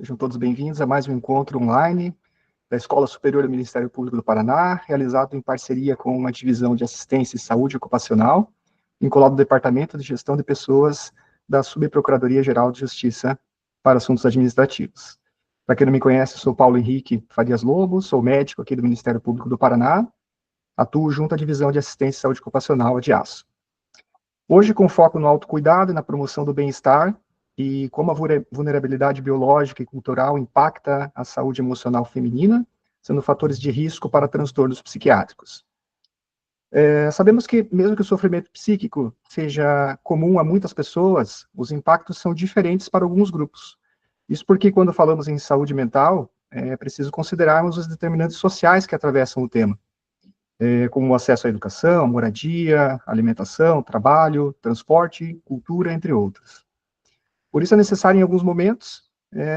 Sejam todos bem-vindos a mais um encontro online da Escola Superior do Ministério Público do Paraná, realizado em parceria com uma divisão de assistência e saúde ocupacional, vinculado ao Departamento de Gestão de Pessoas da Subprocuradoria-Geral de Justiça para Assuntos Administrativos. Para quem não me conhece, sou Paulo Henrique Farias Lobo, sou médico aqui do Ministério Público do Paraná, atuo junto à Divisão de Assistência e Saúde Ocupacional, a DIASO. Hoje, com foco no autocuidado e na promoção do bem-estar, e como a vulnerabilidade biológica e cultural impacta a saúde emocional feminina, sendo fatores de risco para transtornos psiquiátricos. Sabemos que, mesmo que o sofrimento psíquico seja comum a muitas pessoas, os impactos são diferentes para alguns grupos. Isso porque, quando falamos em saúde mental, é preciso considerarmos os determinantes sociais que atravessam o tema, como o acesso à educação, moradia, alimentação, trabalho, transporte, cultura, entre outros. Por isso é necessário, em alguns momentos,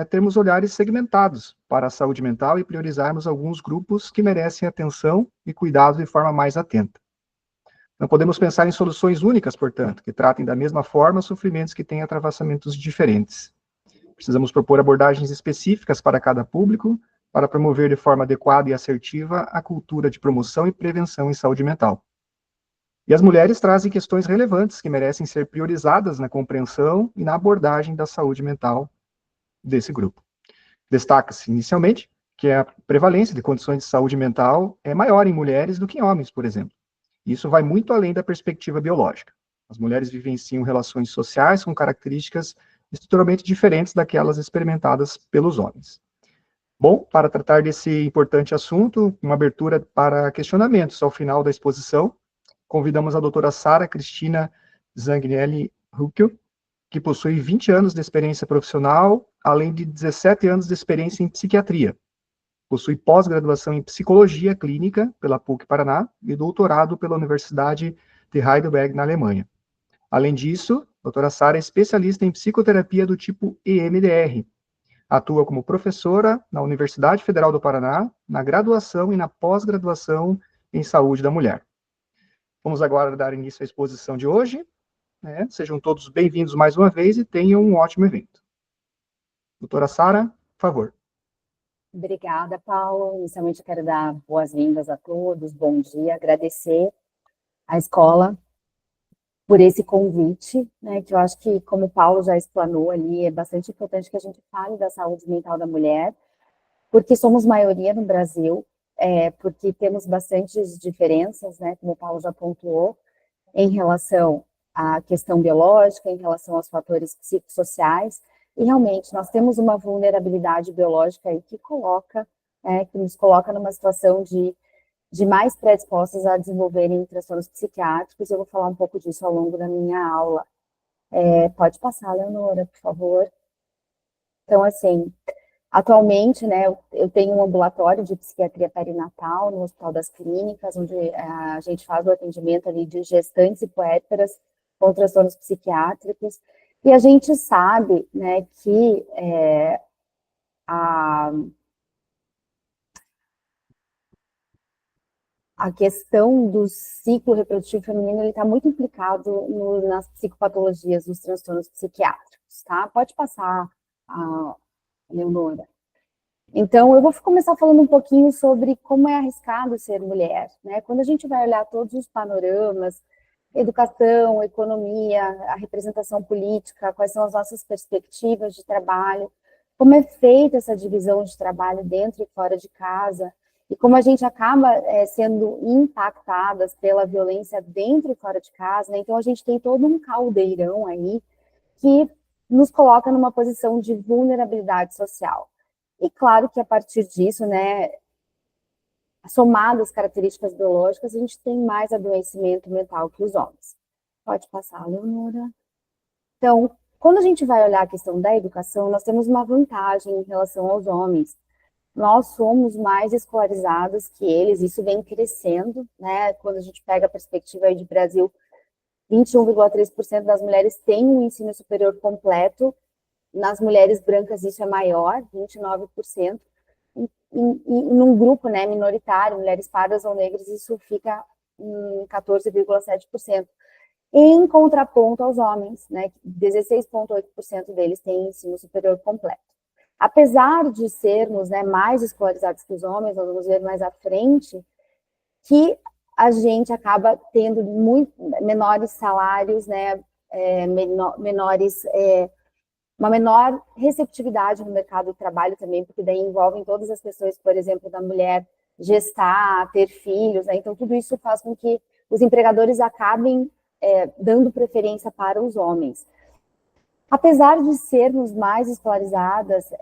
termos olhares segmentados para a saúde mental e priorizarmos alguns grupos que merecem atenção e cuidado de forma mais atenta. Não podemos pensar em soluções únicas, portanto, que tratem da mesma forma sofrimentos que têm atravessamentos diferentes. Precisamos propor abordagens específicas para cada público, para promover de forma adequada e assertiva a cultura de promoção e prevenção em saúde mental. E as mulheres trazem questões relevantes que merecem ser priorizadas na compreensão e na abordagem da saúde mental desse grupo. Destaca-se, inicialmente, que a prevalência de condições de saúde mental é maior em mulheres do que em homens, por exemplo. Isso vai muito além da perspectiva biológica. As mulheres vivenciam relações sociais com características estruturalmente diferentes daquelas experimentadas pelos homens. Bom, para tratar desse importante assunto, uma abertura para questionamentos ao final da exposição, convidamos a doutora Sara Cristina Zanginelli Rucchio, que possui 20 anos de experiência profissional, além de 17 anos de experiência em psiquiatria. Possui pós-graduação em psicologia clínica pela PUC Paraná e doutorado pela Universidade de Heidelberg, na Alemanha. Além disso, a doutora Sara é especialista em psicoterapia do tipo EMDR. Atua como professora na Universidade Federal do Paraná, na graduação e na pós-graduação em saúde da mulher. Vamos agora dar início à exposição de hoje. Sejam todos bem-vindos mais uma vez e tenham um ótimo evento. Doutora Sara, por favor. Obrigada, Paulo. Inicialmente, eu quero dar boas-vindas a todos, bom dia, agradecer à escola por esse convite, que eu acho que, como o Paulo já explanou ali, é bastante importante que a gente fale da saúde mental da mulher, porque somos maioria no Brasil, porque temos bastantes diferenças, como o Paulo já pontuou, em relação à questão biológica, em relação aos fatores psicossociais, e realmente nós temos uma vulnerabilidade biológica aí que nos coloca numa situação de mais predispostas a desenvolverem transtornos psiquiátricos. Eu vou falar um pouco disso ao longo da minha aula. Pode passar, Leonora, por favor. Então, assim, atualmente, eu tenho um ambulatório de psiquiatria perinatal no Hospital das Clínicas, onde a gente faz o atendimento ali de gestantes e puérperas com transtornos psiquiátricos. E a gente sabe, que a questão do ciclo reprodutivo feminino está muito implicado nas psicopatologias dos transtornos psiquiátricos, tá? Pode passar, Leonora. Então, eu vou começar falando um pouquinho sobre como é arriscado ser mulher, Quando a gente vai olhar todos os panoramas, educação, economia, a representação política, quais são as nossas perspectivas de trabalho, como é feita essa divisão de trabalho dentro e fora de casa, e como a gente acaba sendo impactadas pela violência dentro e fora de casa, Então, a gente tem todo um caldeirão aí que nos coloca numa posição de vulnerabilidade social. E claro que a partir disso, somado às características biológicas, a gente tem mais adoecimento mental que os homens. Pode passar, Leonora. Então, quando a gente vai olhar a questão da educação, nós temos uma vantagem em relação aos homens. Nós somos mais escolarizados que eles, isso vem crescendo, Quando a gente pega a perspectiva aí de Brasil, 21,3% das mulheres têm um ensino superior completo. Nas mulheres brancas isso é maior, 29%. E num grupo minoritário, mulheres pardas ou negras, isso fica em 14,7%. Em contraponto aos homens, 16,8% deles têm ensino superior completo. apesar de sermos, né, mais escolarizados que os homens, nós vamos ver mais à frente, que a gente acaba tendo muito menores salários, né, uma menor receptividade no mercado de trabalho também, porque daí envolvem todas as questões, por exemplo, da mulher gestar, ter filhos, né? Então tudo isso faz com que os empregadores acabem dando preferência para os homens. Apesar de sermos mais escolarizadas,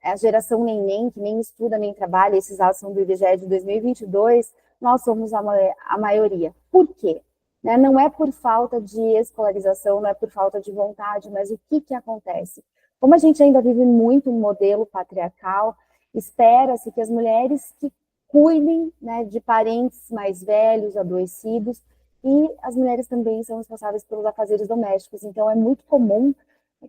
a geração neném, que nem estuda nem trabalha, esses dados são do IBGE de 2022, nós somos a maioria. Por quê? Né? Não é por falta de escolarização, não é por falta de vontade, mas o que acontece? Como a gente ainda vive muito um modelo patriarcal, espera-se que as mulheres que cuidem, né, de parentes mais velhos, adoecidos, e as mulheres também são responsáveis pelos afazeres domésticos. Então, é muito comum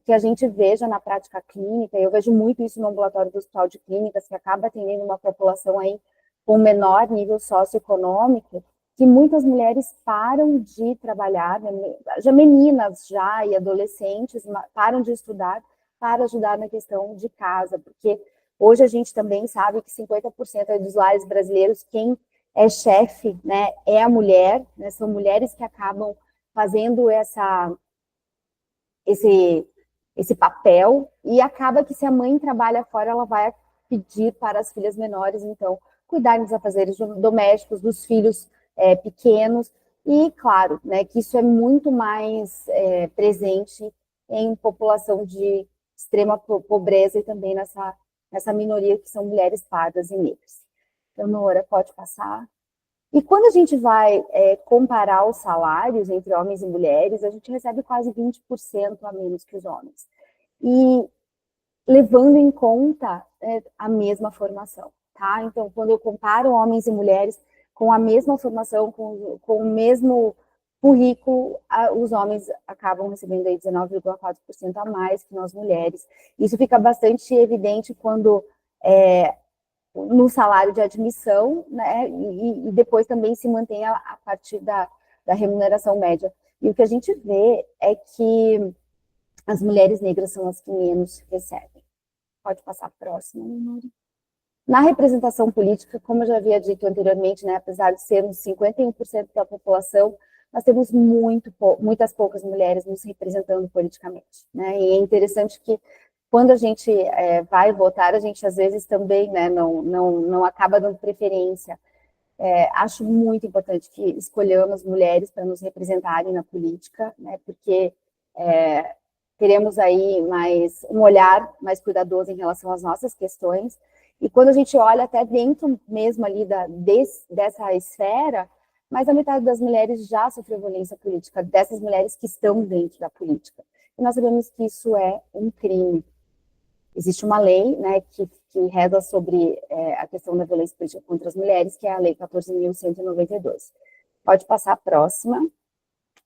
que a gente veja na prática clínica, e eu vejo muito isso no ambulatório do Hospital de Clínicas, que acaba atendendo uma população aí com menor nível socioeconômico, que muitas mulheres param de trabalhar, né, já meninas já e adolescentes param de estudar para ajudar na questão de casa, porque hoje a gente também sabe que 50% dos lares brasileiros, quem é chefe, né, é a mulher, né, são mulheres que acabam fazendo esse papel, e acaba que se a mãe trabalha fora, ela vai pedir para as filhas menores, então, cuidar dos afazeres domésticos, dos filhos pequenos, e claro, né, que isso é muito mais presente em população de extrema pobreza e também nessa minoria que são mulheres pardas e negras. Então, Nora, pode passar. E quando a gente vai comparar os salários entre homens e mulheres, a gente recebe quase 20% a menos que os homens. E levando em conta a mesma formação, tá? Então, quando eu comparo homens e mulheres com a mesma formação, com o mesmo currículo, os homens acabam recebendo aí 19,4% a mais que nós mulheres. Isso fica bastante evidente quando no salário de admissão, né, e depois também se mantém a partir da remuneração média. E o que a gente vê é que as mulheres negras são as que menos recebem. Pode passar a próxima, Nuri. Na representação política, como eu já havia dito anteriormente, né, apesar de sermos 51% da população, nós temos muitas poucas mulheres nos representando politicamente, né, e é interessante que quando a gente vai votar, a gente às vezes também, né, não acaba dando preferência. Acho muito importante que escolhamos mulheres para nos representarem na política, né, porque teremos aí um olhar mais cuidadoso em relação às nossas questões. E quando a gente olha até dentro mesmo ali dessa esfera, mais da metade das mulheres já sofreu violência política, dessas mulheres que estão dentro da política. E nós sabemos que isso é um crime. Existe uma lei, né, que reza sobre a questão da violência política contra as mulheres, que é a Lei 14.192. Pode passar a próxima.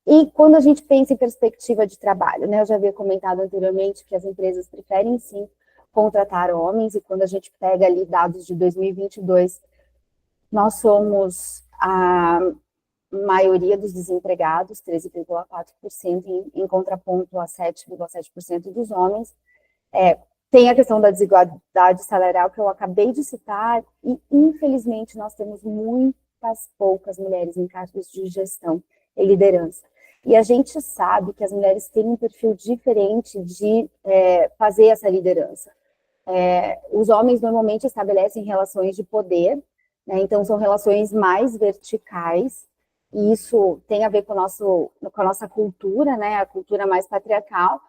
E quando a gente pensa em perspectiva de trabalho, né, eu já havia comentado anteriormente que as empresas preferem, sim, contratar homens, e quando a gente pega ali dados de 2022, nós somos a maioria dos desempregados, 13,4%, em contraponto a 7,7% dos homens. Tem a questão da desigualdade salarial que eu acabei de citar, e infelizmente nós temos muitas poucas mulheres em cargos de gestão e liderança. E a gente sabe que as mulheres têm um perfil diferente de fazer essa liderança. Os homens normalmente estabelecem relações de poder, né, então são relações mais verticais, e isso tem a ver com a nossa cultura, né, a cultura mais patriarcal,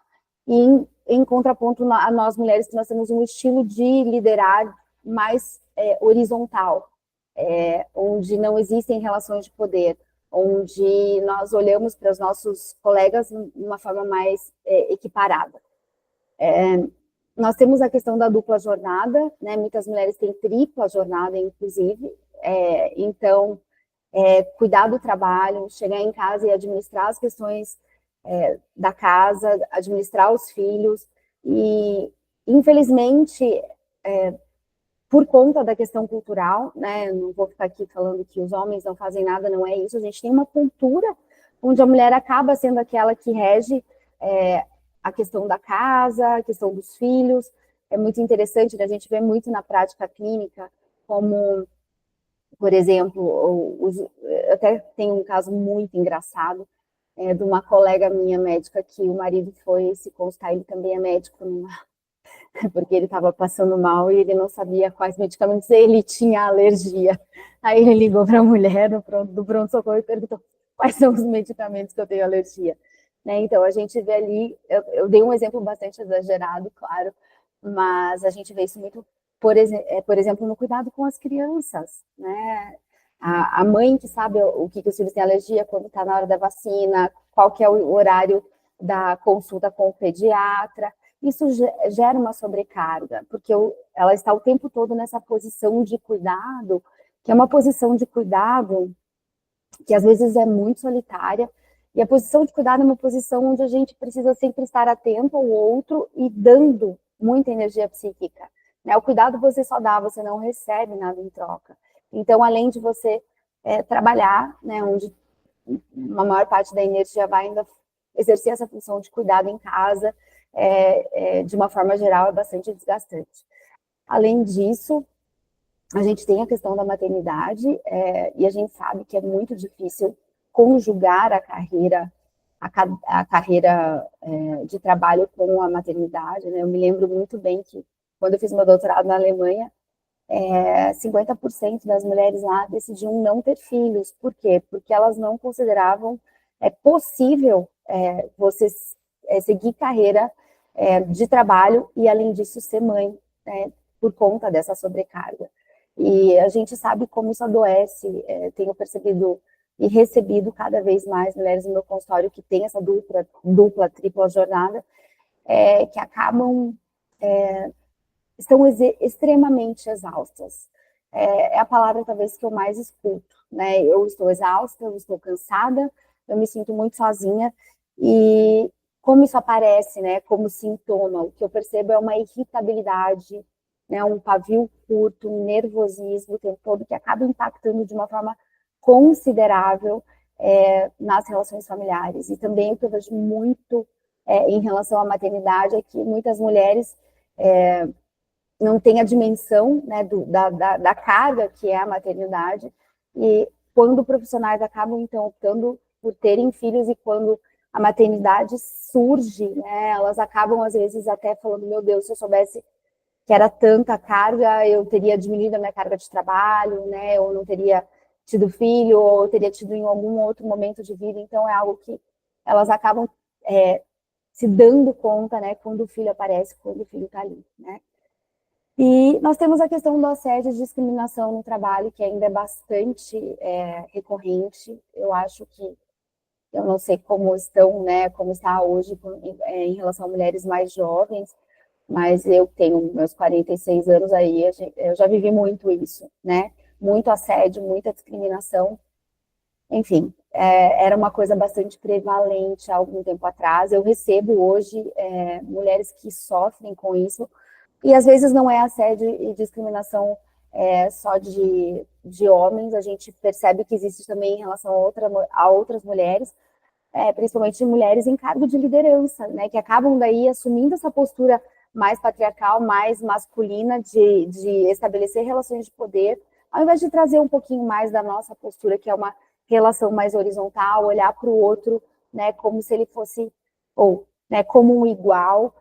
e em contraponto a nós mulheres, que nós temos um estilo de liderar mais horizontal, onde não existem relações de poder, onde nós olhamos para os nossos colegas de uma forma mais equiparada. Nós temos a questão da dupla jornada, né? Muitas mulheres têm tripla jornada, inclusive, então, cuidar do trabalho, chegar em casa e administrar as questões da casa, administrar os filhos, e, infelizmente, por conta da questão cultural, né, não vou ficar aqui falando que os homens não fazem nada, não é isso, a gente tem uma cultura onde a mulher acaba sendo aquela que rege a questão da casa, a questão dos filhos, é muito interessante, né? A gente vê muito na prática clínica, como, por exemplo, eu até tenho um caso muito engraçado, de uma colega minha médica que o marido foi se consultar, ele também é médico, porque ele estava passando mal e ele não sabia quais medicamentos ele tinha alergia. Aí ele ligou para a mulher do pronto-socorro e perguntou quais são os medicamentos que eu tenho alergia. Né? Então, a gente vê ali, eu dei um exemplo bastante exagerado, claro, mas a gente vê isso muito, por exemplo, no cuidado com as crianças, né? A mãe que sabe o que os filhos têm alergia quando está na hora da vacina, qual que é o horário da consulta com o pediatra, isso gera uma sobrecarga, porque ela está o tempo todo nessa posição de cuidado, que é uma posição de cuidado que às vezes é muito solitária, e a posição de cuidado é uma posição onde a gente precisa sempre estar atento ao outro e dando muita energia psíquica. Né? O cuidado você só dá, você não recebe nada em troca. Então, além de você trabalhar, né, onde uma maior parte da energia vai ainda exercer essa função de cuidado em casa, de uma forma geral, é bastante desgastante. Além disso, a gente tem a questão da maternidade, e a gente sabe que é muito difícil conjugar a carreira de trabalho com a maternidade. Né? Eu me lembro muito bem que, quando eu fiz meu doutorado na Alemanha, 50% das mulheres lá decidiam não ter filhos. Por quê? Porque elas não consideravam possível você seguir carreira de trabalho e, além disso, ser mãe, por conta dessa sobrecarga. E a gente sabe como isso adoece. Tenho percebido e recebido cada vez mais mulheres no meu consultório que têm essa dupla, tripla jornada, que acabam estão extremamente exaustas. É a palavra, talvez, que eu mais escuto. Né? Eu estou exausta, eu estou cansada, eu me sinto muito sozinha, e como isso aparece, né, como sintoma, o que eu percebo é uma irritabilidade, né, um pavio curto, um nervosismo o tempo todo, que acaba impactando de uma forma considerável nas relações familiares. E também o que eu vejo muito em relação à maternidade é que muitas mulheres não têm a dimensão, né, da carga que é a maternidade, e quando profissionais acabam, então, optando por terem filhos, e quando a maternidade surge, né, elas acabam, às vezes, até falando, meu Deus, se eu soubesse que era tanta carga, eu teria diminuído a minha carga de trabalho, né, ou não teria tido filho, ou teria tido em algum outro momento de vida. Então, é algo que elas acabam se dando conta, né, quando o filho aparece, quando o filho está ali, né. E nós temos a questão do assédio e discriminação no trabalho, que ainda é bastante recorrente. Eu acho que, eu não sei como estão, né, como está hoje em relação a mulheres mais jovens, mas eu tenho meus 46 anos aí, eu já vivi muito isso, né? Muito assédio, muita discriminação. Enfim, era uma coisa bastante prevalente há algum tempo atrás. Eu recebo hoje mulheres que sofrem com isso, e às vezes não é assédio e discriminação só de homens, a gente percebe que existe também em relação a outras mulheres, principalmente mulheres em cargo de liderança, né, que acabam daí assumindo essa postura mais patriarcal, mais masculina, de estabelecer relações de poder, ao invés de trazer um pouquinho mais da nossa postura, que é uma relação mais horizontal, olhar para o outro, né, como se ele fosse, ou né, como um igual,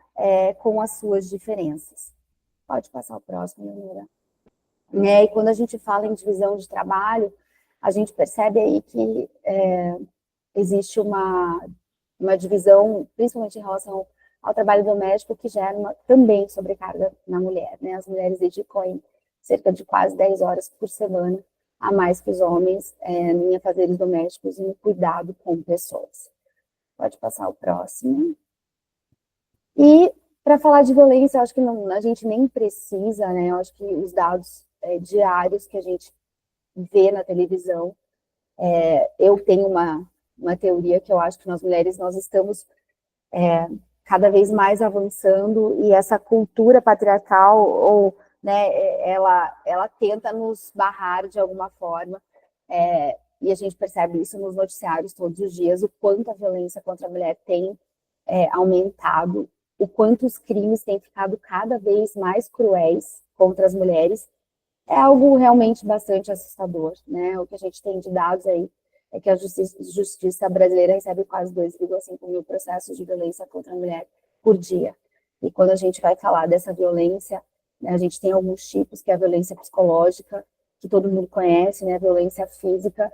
com as suas diferenças. Pode passar o próximo, Leonora. E quando a gente fala em divisão de trabalho, a gente percebe aí que existe uma divisão, principalmente em relação ao trabalho doméstico, que gera também sobrecarga na mulher. Né? As mulheres dedicam cerca de quase 10 horas por semana a mais que os homens em afazeres domésticos e no cuidado com pessoas. Pode passar o próximo. E para falar de violência, eu acho que a gente nem precisa, né? Eu acho que os dados diários que a gente vê na televisão, eu tenho uma teoria que eu acho que nós mulheres, nós estamos cada vez mais avançando, e essa cultura patriarcal, ou, né, ela tenta nos barrar de alguma forma, e a gente percebe isso nos noticiários todos os dias, o quanto a violência contra a mulher tem aumentado, o quanto os crimes têm ficado cada vez mais cruéis contra as mulheres, é algo realmente bastante assustador, né? O que a gente tem de dados aí é que a justiça brasileira recebe quase 2,5 mil processos de violência contra a mulher por dia. E quando a gente vai falar dessa violência, né, a gente tem alguns tipos, que é a violência psicológica, que todo mundo conhece, né? A violência física.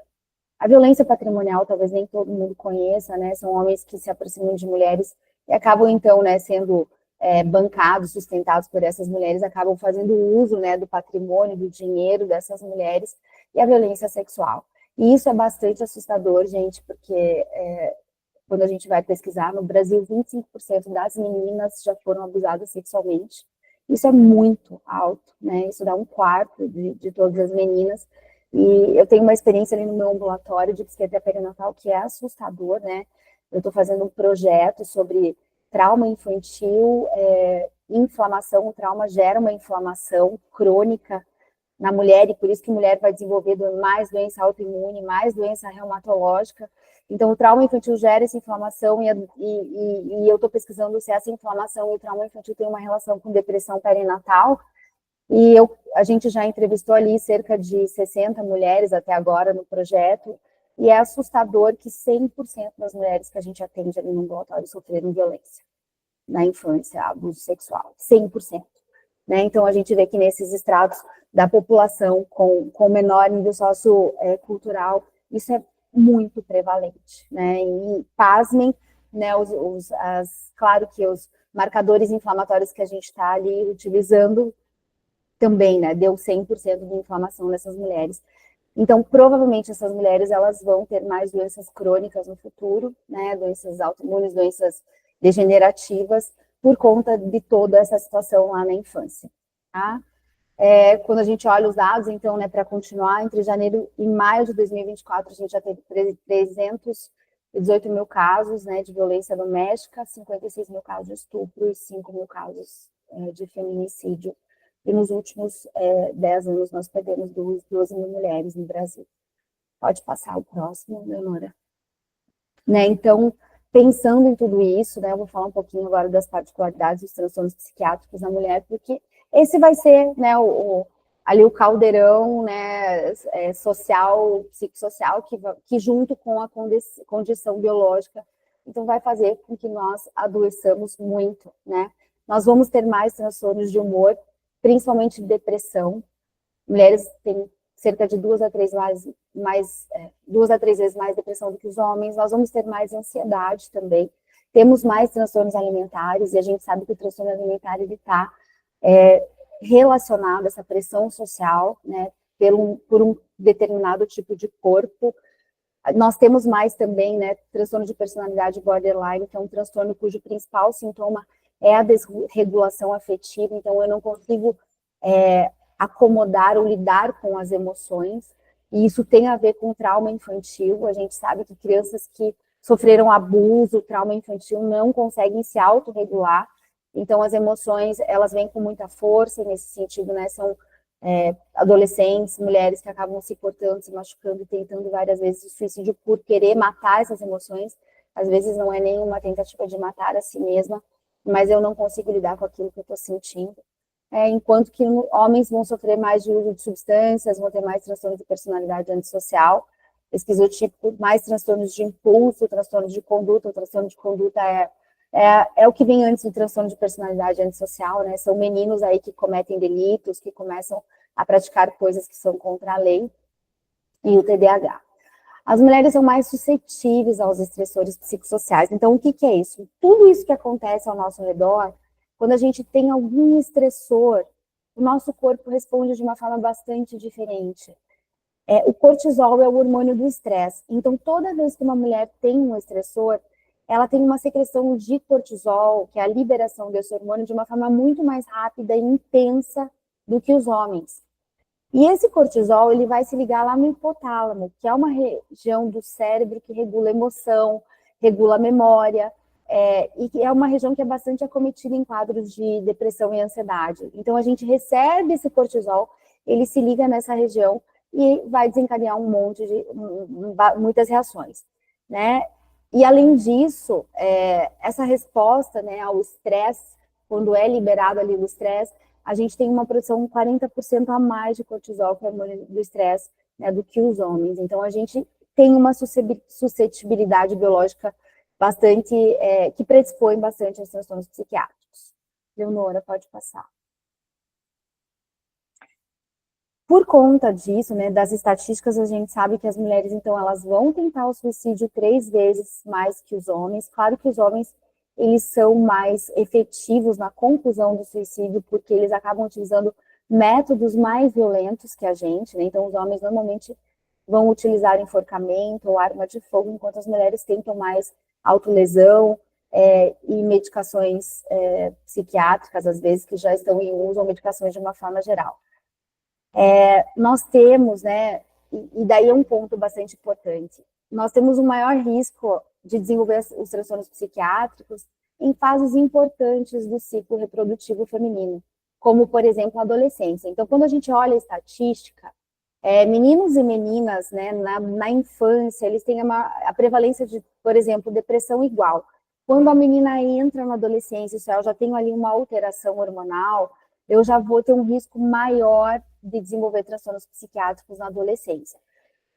A violência patrimonial, talvez nem todo mundo conheça, né? São homens que se aproximam de mulheres e acabam, então, né, sendo bancados, sustentados por essas mulheres, acabam fazendo uso, né, do patrimônio, do dinheiro dessas mulheres, e a violência sexual. E isso é bastante assustador, gente, porque quando a gente vai pesquisar, no Brasil, 25% das meninas já foram abusadas sexualmente. Isso é muito alto, né? Isso dá um quarto de todas as meninas. E eu tenho uma experiência ali no meu ambulatório de psiquiatria perinatal que é assustador, né? Eu estou fazendo um projeto sobre trauma infantil, inflamação. O trauma gera uma inflamação crônica na mulher, e por isso que a mulher vai desenvolver mais doença autoimune, mais doença reumatológica. Então, o trauma infantil gera essa inflamação, e eu estou pesquisando se essa inflamação e o trauma infantil tem uma relação com depressão perinatal. E a gente já entrevistou ali cerca de 60 mulheres até agora no projeto, e é assustador que 100% das mulheres que a gente atende ali no ambulatório sofreram violência na infância, abuso sexual, 100%. Né? Então, a gente vê que nesses estratos da população com menor nível sociocultural, isso é muito prevalente. Né? E, pasmem, né, claro que os marcadores inflamatórios que a gente está ali utilizando também, né, deu 100% de inflamação nessas mulheres. Então, provavelmente, essas mulheres elas vão ter mais doenças crônicas no futuro, né, doenças autoimunes, doenças degenerativas, por conta de toda essa situação lá na infância. Tá? Quando a gente olha os dados, então, né, para continuar, entre janeiro e maio de 2024, a gente já teve 318 mil casos, né, de violência doméstica, 56 mil casos de estupro e 5 mil casos de feminicídio. E nos últimos 10 anos, nós perdemos 12 mil mulheres no Brasil. Pode passar o próximo, Leonora. Né, então, pensando em tudo isso, né, eu vou falar um pouquinho agora das particularidades dos transtornos psiquiátricos na mulher, porque esse vai ser, né, ali o caldeirão, né, social, psicossocial, que junto com a condição biológica, então vai fazer com que nós adoeçamos muito, né. Nós vamos ter mais transtornos de humor, principalmente depressão. Mulheres têm cerca de 2 a 3 vezes mais depressão do que os homens. Nós vamos ter mais ansiedade também. Temos mais transtornos alimentares, e a gente sabe que o transtorno alimentar está relacionado a essa pressão social, né, por um determinado tipo de corpo. Nós temos mais também, né, transtorno de personalidade borderline, que é um transtorno cujo principal sintoma é a desregulação afetiva. Então, eu não consigo acomodar ou lidar com as emoções, e isso tem a ver com trauma infantil. A gente sabe que crianças que sofreram abuso, trauma infantil, não conseguem se autorregular, então as emoções, elas vêm com muita força nesse sentido, né, são adolescentes, mulheres que acabam se cortando, se machucando, tentando várias vezes o suicídio por querer matar essas emoções. Às vezes não é nenhuma tentativa de matar a si mesma, mas eu não consigo lidar com aquilo que eu estou sentindo. Enquanto que homens vão sofrer mais de uso de substâncias, vão ter mais transtornos de personalidade antissocial, esquizotípico, mais transtornos de impulso, transtornos de conduta. O transtorno de conduta é o que vem antes do transtorno de personalidade antissocial, né? São meninos aí que cometem delitos, que começam a praticar coisas que são contra a lei, e o TDAH. As mulheres são mais suscetíveis aos estressores psicossociais. Então, o que é isso? Tudo isso que acontece ao nosso redor, quando a gente tem algum estressor, o nosso corpo responde de uma forma bastante diferente. O cortisol é o hormônio do estresse. Então, toda vez que uma mulher tem um estressor, ela tem uma secreção de cortisol, que é a liberação desse hormônio, de uma forma muito mais rápida e intensa do que os homens. E esse cortisol, ele vai se ligar lá no hipotálamo, que é uma região do cérebro que regula a emoção, regula a memória, e que é uma região que é bastante acometida em quadros de depressão e ansiedade. Então, a gente recebe esse cortisol, ele se liga nessa região e vai desencadear um monte de muitas reações, né? E, além disso, essa resposta, né, ao estresse, quando é liberado ali do estresse, a gente tem uma produção 40% a mais de cortisol, que é o hormônio do estresse, né, do que os homens. Então, a gente tem uma suscetibilidade biológica bastante, que predispõe bastante aos transtornos psiquiátricos. Leonora, pode passar. Por conta disso, né, das estatísticas, a gente sabe que as mulheres, então, elas vão tentar o suicídio 3 vezes mais que os homens. Claro que os homens, eles são mais efetivos na conclusão do suicídio, porque eles acabam utilizando métodos mais violentos que a gente, né? Então, os homens normalmente vão utilizar enforcamento ou arma de fogo, enquanto as mulheres tentam mais autolesão e medicações psiquiátricas, às vezes, que já estão em uso, ou medicações de uma forma geral. Nós temos, né, e daí é um ponto bastante importante, nós temos um maior risco de desenvolver os transtornos psiquiátricos em fases importantes do ciclo reprodutivo feminino, como, por exemplo, a adolescência. Então, quando a gente olha a estatística, meninos e meninas, né, na infância, eles têm a prevalência de, por exemplo, depressão igual. Quando a menina entra na adolescência, se ela já tem ali uma alteração hormonal, eu já vou ter um risco maior de desenvolver transtornos psiquiátricos na adolescência.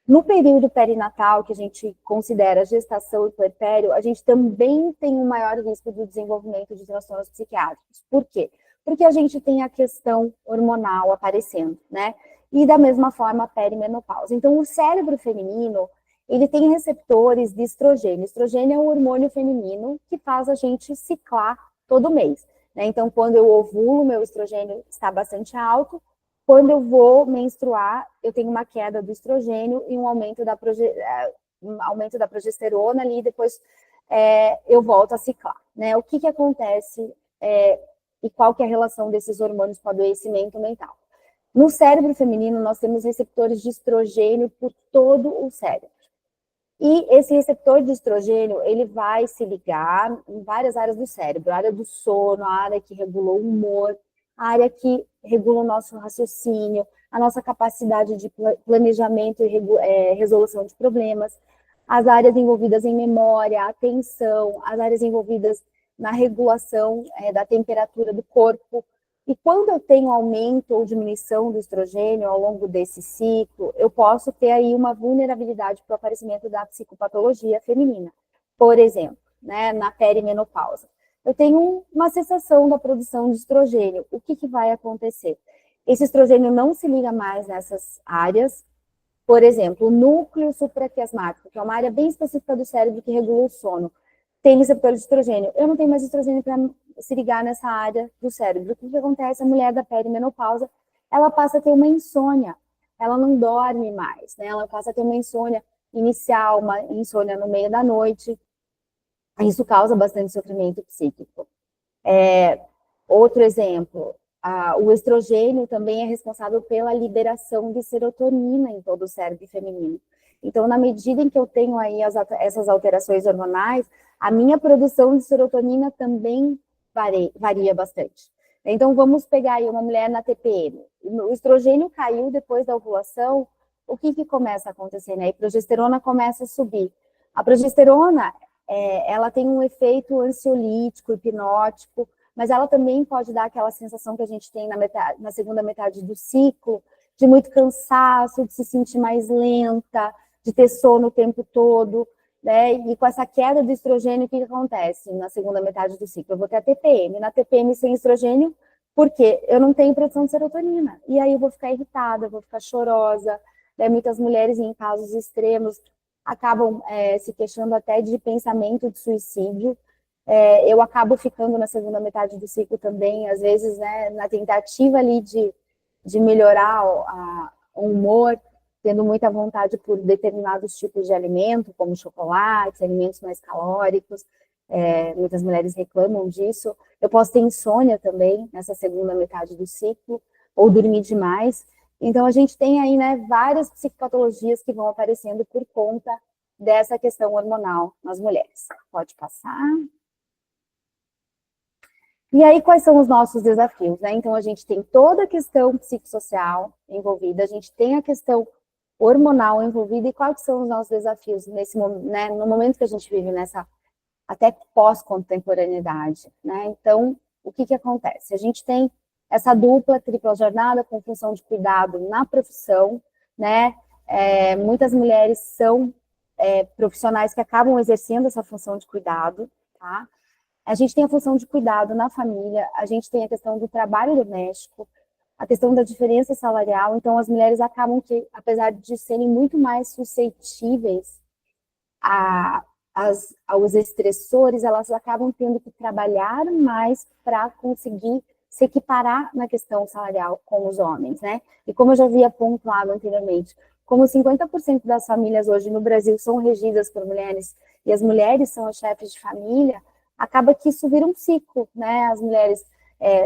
No período perinatal, que a gente considera gestação e puerpério, a gente também tem um maior risco de desenvolvimento de transtornos psiquiátricos. Por quê? Porque a gente tem a questão hormonal aparecendo, né? E da mesma forma a perimenopausa. Então, o cérebro feminino, ele tem receptores de estrogênio. Estrogênio é o hormônio feminino que faz a gente ciclar todo mês. Né? Então, quando eu ovulo, meu estrogênio está bastante alto. Quando eu vou menstruar, eu tenho uma queda do estrogênio e um aumento da progesterona ali, e depois eu volto a ciclar. Né? O que acontece e qual que é a relação desses hormônios com o adoecimento mental? No cérebro feminino, nós temos receptores de estrogênio por todo o cérebro. E esse receptor de estrogênio, ele vai se ligar em várias áreas do cérebro, a área do sono, a área que regula o humor, a área que regula o nosso raciocínio, a nossa capacidade de planejamento e resolução de problemas, as áreas envolvidas em memória, atenção, as áreas envolvidas na regulação da temperatura do corpo. E quando eu tenho aumento ou diminuição do estrogênio ao longo desse ciclo, eu posso ter aí uma vulnerabilidade para o aparecimento da psicopatologia feminina. Por exemplo, né, na perimenopausa. Eu tenho uma cessação da produção de estrogênio. O que vai acontecer? Esse estrogênio não se liga mais nessas áreas. Por exemplo, o núcleo supraquiasmático, que é uma área bem específica do cérebro que regula o sono, tem receptor de estrogênio. Eu não tenho mais estrogênio para se ligar nessa área do cérebro. O que acontece? A mulher da perimenopausa, ela passa a ter uma insônia. Ela não dorme mais, né? Ela passa a ter uma insônia inicial, uma insônia no meio da noite. Isso causa bastante sofrimento psíquico. Outro exemplo, o estrogênio também é responsável pela liberação de serotonina em todo o cérebro feminino. Então, na medida em que eu tenho aí essas alterações hormonais, a minha produção de serotonina também varia bastante. Então, vamos pegar aí uma mulher na TPM. O estrogênio caiu depois da ovulação, o que começa a acontecer? Né? A progesterona começa a subir. A progesterona, ela tem um efeito ansiolítico, hipnótico, mas ela também pode dar aquela sensação que a gente tem na segunda metade do ciclo, de muito cansaço, de se sentir mais lenta, de ter sono o tempo todo, né? E com essa queda do estrogênio, o que acontece na segunda metade do ciclo? Eu vou ter a TPM. Na TPM sem estrogênio, por quê? Eu não tenho produção de serotonina. E aí eu vou ficar irritada, eu vou ficar chorosa. Né? Muitas mulheres, em casos extremos, acabam se queixando até de pensamento de suicídio. Eu acabo ficando na segunda metade do ciclo também, às vezes, né, na tentativa ali de melhorar o humor, tendo muita vontade por determinados tipos de alimento, como chocolate, alimentos mais calóricos. Muitas mulheres reclamam disso. Eu posso ter insônia também nessa segunda metade do ciclo, ou dormir demais. Então, a gente tem aí, né, várias psicopatologias que vão aparecendo por conta dessa questão hormonal nas mulheres. Pode passar. E aí, quais são os nossos desafios? Né? Então, a gente tem toda a questão psicossocial envolvida, a gente tem a questão hormonal envolvida e quais são os nossos desafios nesse, né, no momento que a gente vive nessa até pós-contemporaneidade, né? Então, o que acontece? A gente tem essa dupla, tripla jornada com função de cuidado na profissão, né? Muitas mulheres são profissionais que acabam exercendo essa função de cuidado, tá? A gente tem a função de cuidado na família, a gente tem a questão do trabalho doméstico, a questão da diferença salarial, então as mulheres acabam que, apesar de serem muito mais suscetíveis aos estressores, elas acabam tendo que trabalhar mais para conseguir se equiparar na questão salarial com os homens, né? E como eu já havia pontuado anteriormente, como 50% das famílias hoje no Brasil são regidas por mulheres e as mulheres são as chefes de família, acaba que isso vira um ciclo, né? As mulheres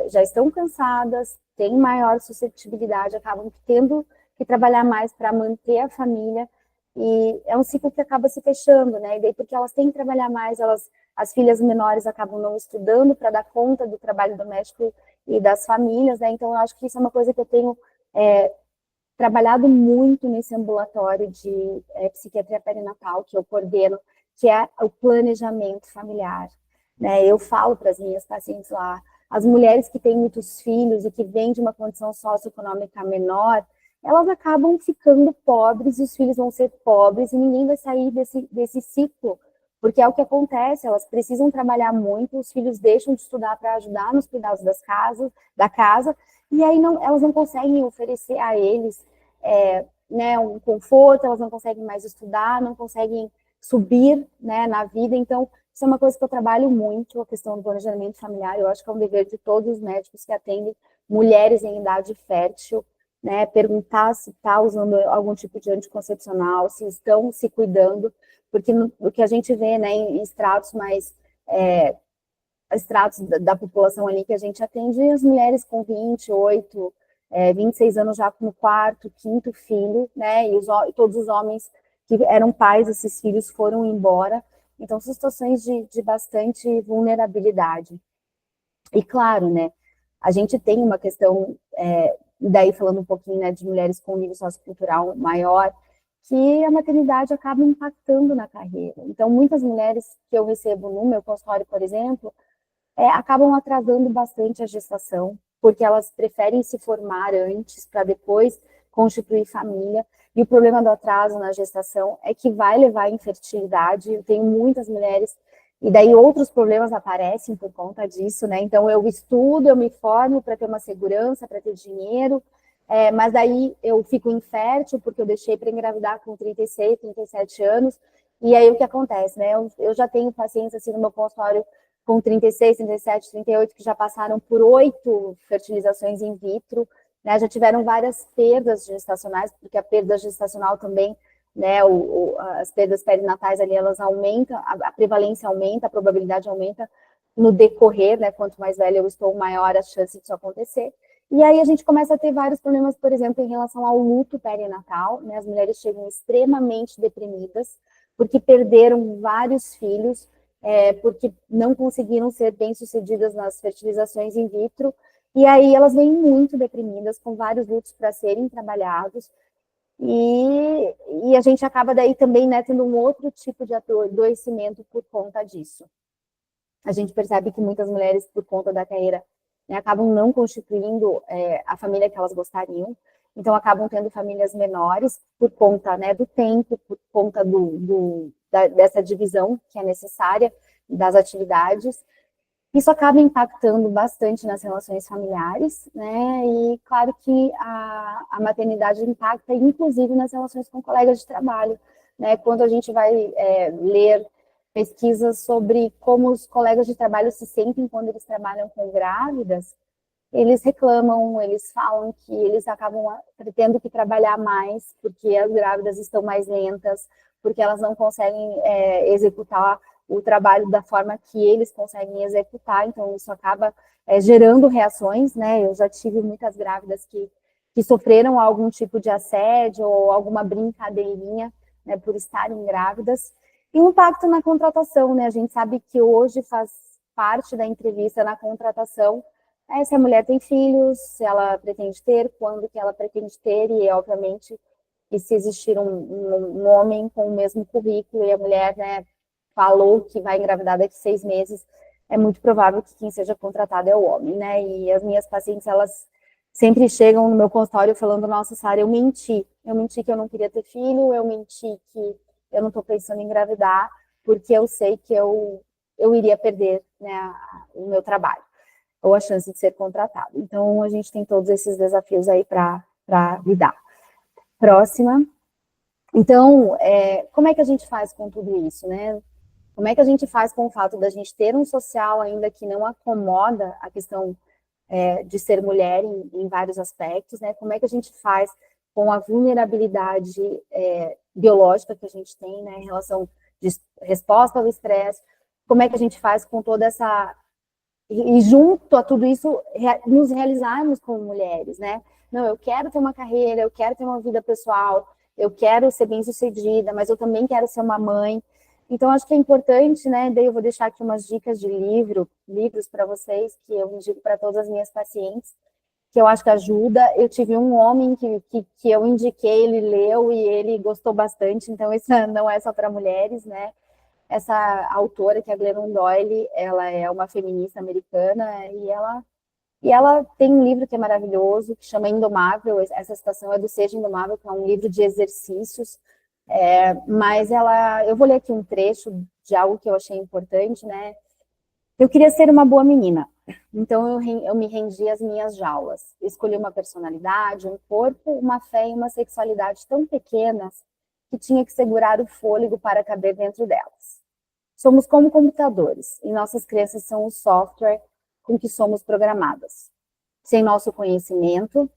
já estão cansadas, têm maior suscetibilidade, acabam tendo que trabalhar mais para manter a família, e é um ciclo que acaba se fechando, né? E daí, porque elas têm que trabalhar mais, as filhas menores acabam não estudando para dar conta do trabalho doméstico e das famílias, né? Então, eu acho que isso é uma coisa que eu tenho trabalhado muito nesse ambulatório de psiquiatria perinatal, que eu coordeno, que é o planejamento familiar, né? Eu falo para as minhas pacientes lá, as mulheres que têm muitos filhos e que vêm de uma condição socioeconômica menor, elas acabam ficando pobres, e os filhos vão ser pobres, e ninguém vai sair desse ciclo, porque é o que acontece, elas precisam trabalhar muito, os filhos deixam de estudar para ajudar nos cuidados da casa, e aí elas não conseguem oferecer a eles né, um conforto, elas não conseguem mais estudar, não conseguem subir, né, na vida. Então, isso é uma coisa que eu trabalho muito, a questão do planejamento familiar. Eu acho que é um dever de todos os médicos que atendem mulheres em idade fértil, né, perguntar se está usando algum tipo de anticoncepcional, se estão se cuidando, porque o que a gente vê, né, em estratos mais estratos da população ali que a gente atende, as mulheres com 28, 26 anos já com o quarto, quinto filho, né, e todos os homens que eram pais desses filhos foram embora. Então, são situações de bastante vulnerabilidade. E claro, né, a gente tem uma questão, daí falando um pouquinho, né, de mulheres com nível sociocultural maior, que a maternidade acaba impactando na carreira. Então, muitas mulheres que eu recebo no meu consultório, por exemplo, acabam atrasando bastante a gestação, porque elas preferem se formar antes para depois constituir família. E o problema do atraso na gestação é que vai levar à infertilidade. Eu tenho muitas mulheres, e daí outros problemas aparecem por conta disso, né? Então eu estudo, eu me formo para ter uma segurança, para ter dinheiro, mas daí eu fico infértil porque eu deixei para engravidar com 36, 37 anos. E aí o que acontece, né? Eu já tenho pacientes assim no meu consultório com 36, 37, 38, que já passaram por 8 fertilizações in vitro, né, já tiveram várias perdas gestacionais, porque a perda gestacional também, né, as perdas perinatais ali, elas aumentam, a prevalência aumenta, a probabilidade aumenta no decorrer, né, quanto mais velha eu estou, maior a chance disso acontecer. E aí a gente começa a ter vários problemas, por exemplo, em relação ao luto perinatal, né, as mulheres chegam extremamente deprimidas, porque perderam vários filhos, porque não conseguiram ser bem-sucedidas nas fertilizações in vitro, e aí elas vêm muito deprimidas, com vários lutos para serem trabalhados, e a gente acaba daí também, né, tendo um outro tipo de adoecimento por conta disso. A gente percebe que muitas mulheres, por conta da carreira, né, acabam não constituindo a família que elas gostariam, então acabam tendo famílias menores por conta, né, do tempo, por conta dessa divisão que é necessária das atividades. Isso acaba impactando bastante nas relações familiares, né? E claro que a maternidade impacta, inclusive, nas relações com colegas de trabalho, né? Quando a gente vai ler pesquisas sobre como os colegas de trabalho se sentem quando eles trabalham com grávidas, eles reclamam, eles falam que eles acabam tendo que trabalhar mais porque as grávidas estão mais lentas, porque elas não conseguem executar o trabalho da forma que eles conseguem executar, então isso acaba gerando reações, né? Eu já tive muitas grávidas que sofreram algum tipo de assédio ou alguma brincadeirinha, né, por estarem grávidas. E o impacto na contratação, né? A gente sabe que hoje faz parte da entrevista na contratação se a mulher tem filhos, se ela pretende ter, quando que ela pretende ter, e obviamente e se existir um homem com o mesmo currículo e a mulher, né, falou que vai engravidar daqui a 6 meses, é muito provável que quem seja contratado é o homem, né? E as minhas pacientes, elas sempre chegam no meu consultório falando, nossa, Sara, eu menti que eu não queria ter filho, eu menti que eu não estou pensando em engravidar, porque eu sei que eu iria perder, né, o meu trabalho, ou a chance de ser contratado. Então, a gente tem todos esses desafios aí para lidar. Próxima. Então, como é que a gente faz com tudo isso, né? Como é que a gente faz com o fato da gente ter um social ainda que não acomoda a questão de ser mulher em vários aspectos, né? Como é que a gente faz com a vulnerabilidade biológica que a gente tem, né, em relação de resposta ao estresse? Como é que a gente faz com toda essa... E junto a tudo isso, nos realizarmos como mulheres, né? Não, eu quero ter uma carreira, eu quero ter uma vida pessoal, eu quero ser bem-sucedida, mas eu também quero ser uma mãe. Então, acho que é importante, né? Daí eu vou deixar aqui umas dicas de livros para vocês, que eu indico para todas as minhas pacientes, que eu acho que ajuda. Eu tive um homem que eu indiquei, ele leu e ele gostou bastante, então isso não é só para mulheres, né? Essa autora, que é a Glennon Doyle, ela é uma feminista americana e ela tem um livro que é maravilhoso, que chama Indomável. Essa citação é do Seja Indomável, que é um livro de exercícios, mas eu vou ler aqui um trecho de algo que eu achei importante, né? Eu queria ser uma boa menina, então eu me rendi às minhas jaulas. Escolhi uma personalidade, um corpo, uma fé e uma sexualidade tão pequenas que tinha que segurar o fôlego para caber dentro delas. Somos como computadores, e nossas crenças são o software com que somos programadas. Sem nosso conhecimento,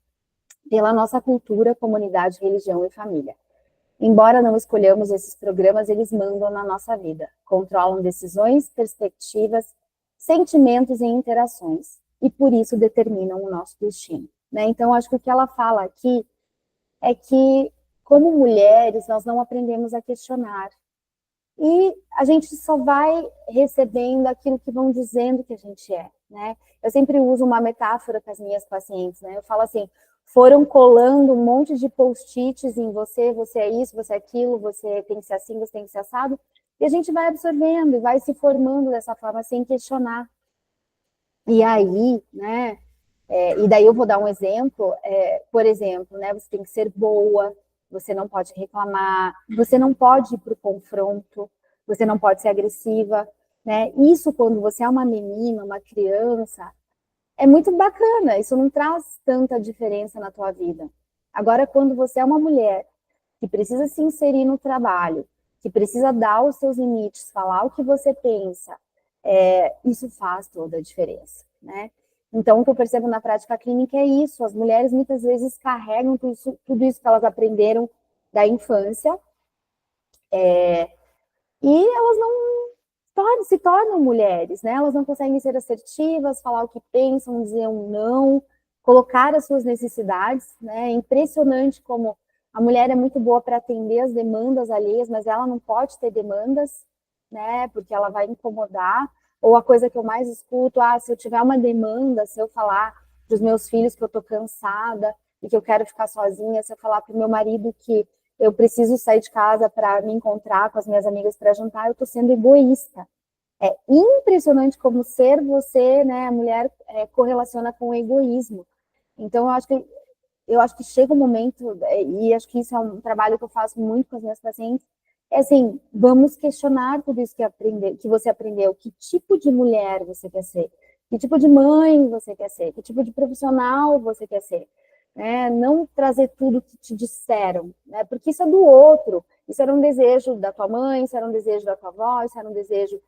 pela nossa cultura, comunidade, religião e família. Embora não escolhamos esses programas, eles mandam na nossa vida, controlam decisões, perspectivas, sentimentos e interações, e por isso determinam o nosso destino, né? Então, acho que o que ela fala aqui é que, como mulheres, nós não aprendemos a questionar, e a gente só vai recebendo aquilo que vão dizendo que a gente é, né? Eu sempre uso uma metáfora com as minhas pacientes, né? Eu falo assim, foram colando um monte de post-its em você, você é isso, você é aquilo, você tem que ser assim, você tem que ser assado, e a gente vai absorvendo e vai se formando dessa forma sem questionar. E aí, né? E daí eu vou dar um exemplo, por exemplo, né? Você tem que ser boa, você não pode reclamar, você não pode ir para o confronto, você não pode ser agressiva, né? Isso quando você é uma menina, uma criança, é muito bacana, isso não traz tanta diferença na tua vida. Agora, quando você é uma mulher que precisa se inserir no trabalho, que precisa dar os seus limites, falar o que você pensa, isso faz toda a diferença, né? Então, o que eu percebo na prática clínica é isso, as mulheres muitas vezes carregam tudo isso que elas aprenderam da infância, e elas não se tornam mulheres, né? Elas não conseguem ser assertivas, falar o que pensam, dizer um não, colocar as suas necessidades, né? É impressionante como a mulher é muito boa para atender as demandas alheias, mas ela não pode ter demandas, né? Porque ela vai incomodar. Ou a coisa que eu mais escuto, se eu tiver uma demanda, se eu falar para os meus filhos que eu estou cansada e que eu quero ficar sozinha, se eu falar para o meu marido que eu preciso sair de casa para me encontrar com as minhas amigas para jantar, eu estou sendo egoísta. É impressionante como ser você, né, a mulher, correlaciona com o egoísmo. Então, eu acho que chega um momento, e acho que isso é um trabalho que eu faço muito com as minhas pacientes, assim, vamos questionar tudo isso que você aprendeu, que tipo de mulher você quer ser, que tipo de mãe você quer ser, que tipo de profissional você quer ser, né? Não trazer tudo que te disseram, né? Porque isso é do outro, isso era um desejo da tua mãe, isso era um desejo da tua avó, isso era um desejo,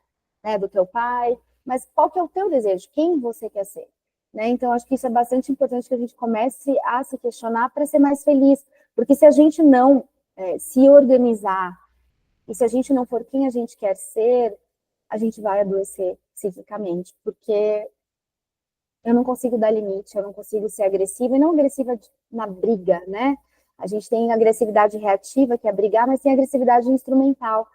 né, do teu pai, mas qual que é o teu desejo? Quem você quer ser? Né? Então, acho que isso é bastante importante que a gente comece a se questionar para ser mais feliz, porque se a gente não se organizar e se a gente não for quem a gente quer ser, a gente vai adoecer psiquicamente, porque eu não consigo dar limite, eu não consigo ser agressiva, e não agressiva na briga, né? A gente tem agressividade reativa, que é brigar, mas tem agressividade instrumental,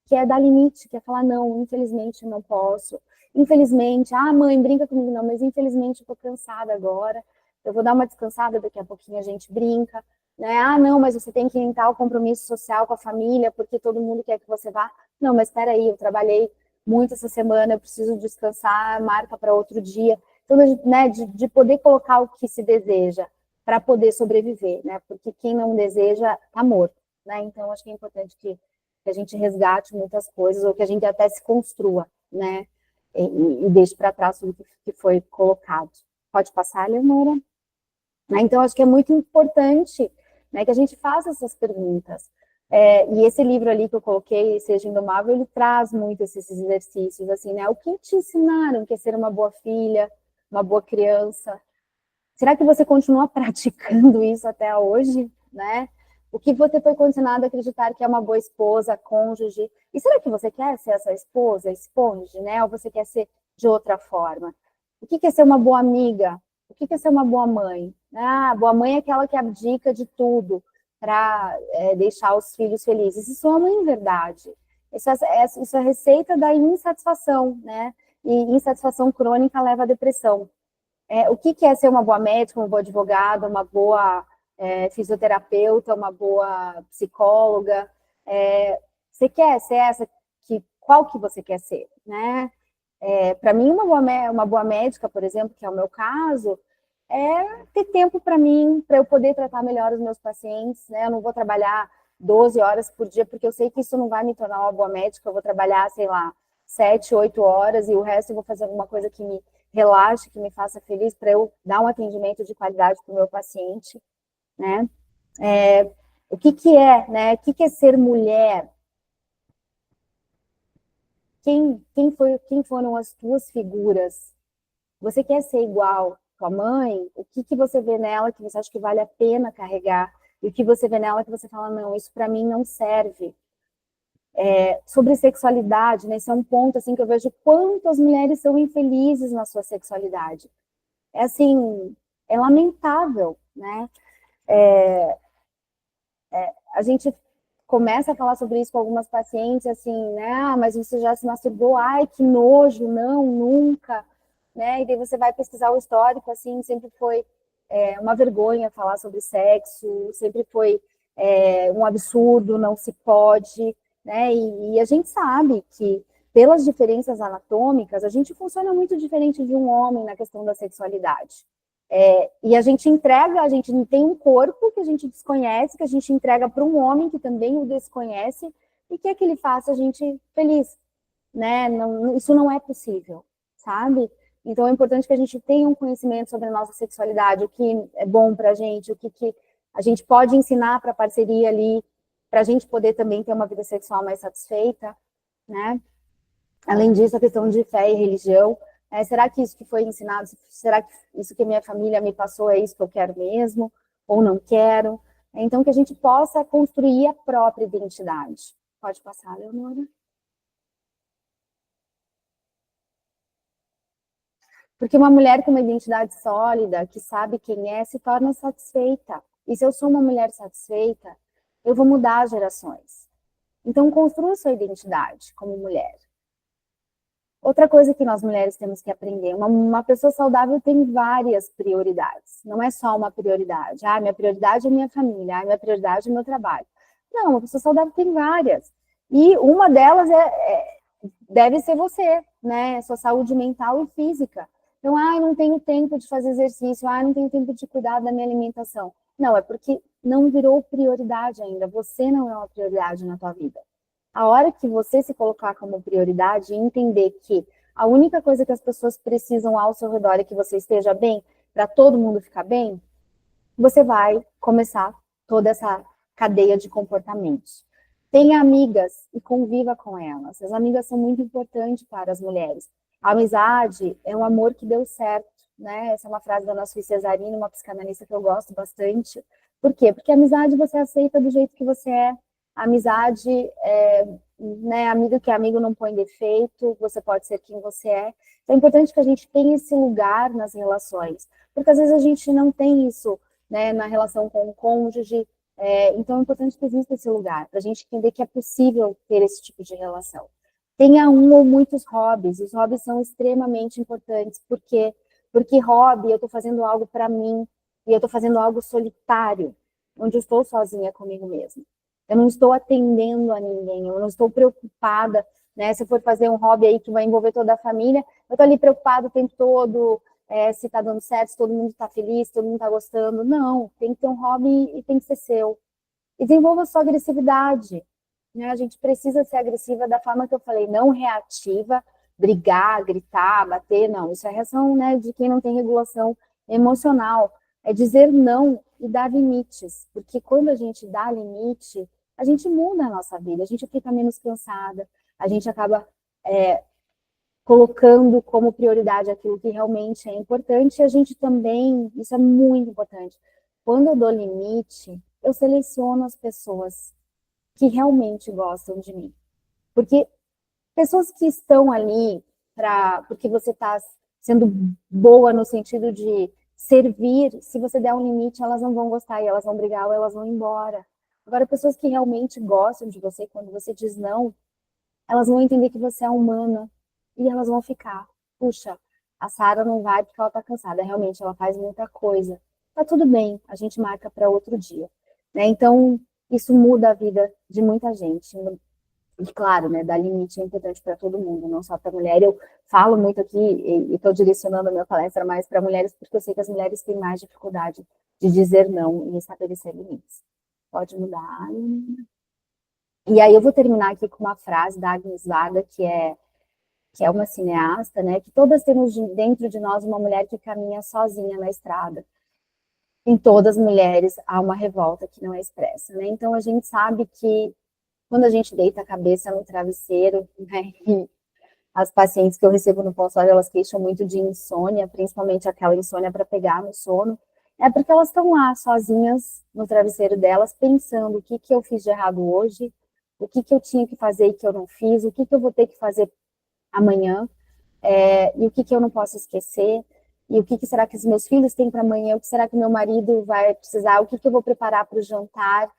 que é dar limite, que é falar, não, infelizmente eu não posso. Infelizmente, mãe, brinca comigo não, mas infelizmente eu tô cansada agora, eu vou dar uma descansada, daqui a pouquinho a gente brinca. né? Ah, não, mas você tem que ir em tal compromisso social com a família, porque todo mundo quer que você vá. Não, mas espera aí, eu trabalhei muito essa semana, eu preciso descansar, marca para outro dia. Então, né, de poder colocar o que se deseja para poder sobreviver, né? Porque quem não deseja está morto, né? Então, acho que é importante que a gente resgate muitas coisas, ou que a gente até se construa, né? E deixe para trás tudo que foi colocado. Pode passar, Leonora? Então, acho que é muito importante, né, que a gente faça essas perguntas. E esse livro ali que eu coloquei, Seja Indomável, ele traz muito esses exercícios, assim, né? O que te ensinaram que é ser uma boa filha, uma boa criança? Será que você continua praticando isso até hoje, né? O que você foi condicionado a acreditar que é uma boa esposa, cônjuge? E será que você quer ser essa esposa, cônjuge, né? Ou você quer ser de outra forma? O que é ser uma boa amiga? O que é ser uma boa mãe? Ah, boa mãe é aquela que abdica de tudo para deixar os filhos felizes. Isso não é verdade. Isso é receita da insatisfação, né? E insatisfação crônica leva à depressão. O que é ser uma boa médica, uma boa advogada, uma boa fisioterapeuta, uma boa psicóloga? Você quer ser essa? Qual que você quer ser, né? Para mim, uma boa médica, por exemplo, que é o meu caso, é ter tempo para mim, para eu poder tratar melhor os meus pacientes, né? Eu não vou trabalhar 12 horas por dia, porque eu sei que isso não vai me tornar uma boa médica, eu vou trabalhar, sei lá, 7, 8 horas, e o resto eu vou fazer alguma coisa que me relaxe, que me faça feliz, para eu dar um atendimento de qualidade para o meu paciente, né? O que é, né? O que é ser mulher? Quem foram as tuas figuras? Você quer ser igual tua mãe? O que você vê nela que você acha que vale a pena carregar? E o que você vê nela que você fala, não, isso para mim não serve. Sobre sexualidade, né? Esse é um ponto assim que eu vejo quantas mulheres são infelizes na sua sexualidade. É assim, é lamentável, né? A gente começa a falar sobre isso com algumas pacientes, assim, né? Ah, mas você já se masturbou? Ai, que nojo, não, nunca, né? E daí você vai pesquisar o histórico, assim, sempre foi uma vergonha falar sobre sexo, sempre foi um absurdo, não se pode, né? E a gente sabe que, pelas diferenças anatômicas, a gente funciona muito diferente de um homem na questão da sexualidade. E a gente tem um corpo que a gente desconhece, que a gente entrega para um homem que também o desconhece, e quer que ele faça a gente feliz, né? Não, isso não é possível, sabe? Então é importante que a gente tenha um conhecimento sobre a nossa sexualidade, o que é bom para a gente, o que a gente pode ensinar para a parceria ali, para a gente poder também ter uma vida sexual mais satisfeita, né? Além disso, a questão de fé e religião. Será que isso que foi ensinado, será que isso que minha família me passou é isso que eu quero mesmo? Ou não quero? Então, que a gente possa construir a própria identidade. Pode passar, Leonora? Porque uma mulher com uma identidade sólida, que sabe quem é, se torna satisfeita. E se eu sou uma mulher satisfeita, eu vou mudar as gerações. Então, construa sua identidade como mulher. Outra coisa que nós mulheres temos que aprender, uma pessoa saudável tem várias prioridades, não é só uma prioridade. Ah, minha prioridade é minha família, minha prioridade é meu trabalho. Não, uma pessoa saudável tem várias. E uma delas deve ser você, né? Sua saúde mental e física. Então, não tenho tempo de fazer exercício, não tenho tempo de cuidar da minha alimentação. Não, é porque não virou prioridade ainda. Você não é uma prioridade na tua vida. A hora que você se colocar como prioridade e entender que a única coisa que as pessoas precisam ao seu redor é que você esteja bem, para todo mundo ficar bem, você vai começar toda essa cadeia de comportamentos. Tenha amigas e conviva com elas. As amigas são muito importantes para as mulheres. A amizade é um amor que deu certo, né? Essa é uma frase da Ana Suíça Cesarino, uma psicanalista que eu gosto bastante. Por quê? Porque a amizade você aceita do jeito que você é. A amizade né, amigo que é amigo não põe defeito, você pode ser quem você é. Então é importante que a gente tenha esse lugar nas relações, porque às vezes a gente não tem isso, né, na relação com o cônjuge, então é importante que exista esse lugar, para a gente entender que é possível ter esse tipo de relação. Tenha um ou muitos hobbies, os hobbies são extremamente importantes, porque hobby, eu estou fazendo algo para mim, e eu estou fazendo algo solitário. onde eu estou sozinha comigo mesma. Eu não estou atendendo a ninguém, eu não estou preocupada, né? Se eu for fazer um hobby aí que vai envolver toda a família, eu estou ali preocupada o tempo todo, se está dando certo, se todo mundo está feliz, se todo mundo está gostando. Não, tem que ter um hobby e tem que ser seu. E desenvolva sua agressividade, né? A gente precisa ser agressiva da forma que eu falei, não reativa, brigar, gritar, bater, não. Isso é reação, né, de quem não tem regulação emocional. É dizer não e dar limites, porque quando a gente dá limite, a gente muda a nossa vida, a gente fica menos cansada, a gente acaba colocando como prioridade aquilo que realmente é importante, e a gente também, isso é muito importante, quando eu dou limite, eu seleciono as pessoas que realmente gostam de mim. Porque pessoas que estão ali porque você está sendo boa no sentido de servir, se você der um limite, elas não vão gostar e elas vão brigar ou elas vão embora. Agora, pessoas que realmente gostam de você, quando você diz não, elas vão entender que você é humana e elas vão ficar. Puxa, a Sara não vai porque ela está cansada. Realmente, ela faz muita coisa. Tá tudo bem, a gente marca para outro dia. Né? Então, isso muda a vida de muita gente. E claro, né, dar limite é importante para todo mundo, não só para mulher. Eu falo muito aqui e estou direcionando a minha palestra mais para mulheres, porque eu sei que as mulheres têm mais dificuldade de dizer não e estabelecer limites. Pode mudar. E aí eu vou terminar aqui com uma frase da Agnes Varda, que é uma cineasta, né, que todas temos dentro de nós uma mulher que caminha sozinha na estrada. Em todas as mulheres há uma revolta que não é expressa, né? Então a gente sabe que quando a gente deita a cabeça no travesseiro, né, e as pacientes que eu recebo no consultório, elas queixam muito de insônia, principalmente aquela insônia para pegar no sono, é porque elas estão lá sozinhas no travesseiro delas, pensando o que eu fiz de errado hoje, o que eu tinha que fazer e que eu não fiz, o que eu vou ter que fazer amanhã, e o que eu não posso esquecer, e o que será que os meus filhos têm para amanhã, o que será que meu marido vai precisar, o que eu vou preparar para o jantar,